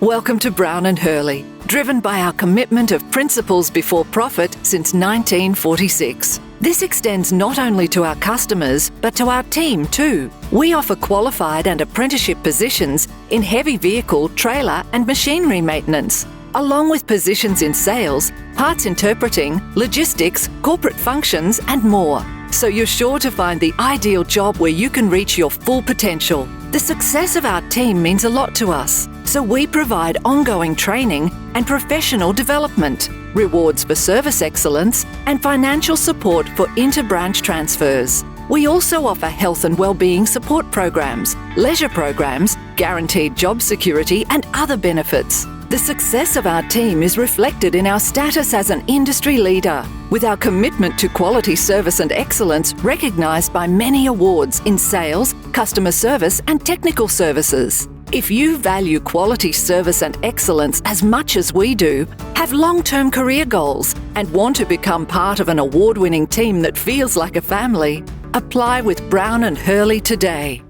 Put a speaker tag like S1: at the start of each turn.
S1: Welcome to Brown and Hurley, driven by our commitment of principles before profit since 1946. This extends not only to our customers, but to our team too. We offer qualified and apprenticeship positions in heavy vehicle, trailer and machinery maintenance, along with positions in sales, parts interpreting, logistics, corporate functions and more. So you're sure to find the ideal job where you can reach your full potential. The success of our team means a lot to us, so we provide ongoing training and professional development, rewards for service excellence, and financial support for inter-branch transfers. We also offer health and well-being support programs, leisure programs, guaranteed job security, and other benefits. The success of our team is reflected in our status as an industry leader, with our commitment to quality service and excellence recognised by many awards in sales, customer service, and technical services. If you value quality service and excellence as much as we do, have long-term career goals, and want to become part of an award-winning team that feels like a family, apply with Brown and Hurley today.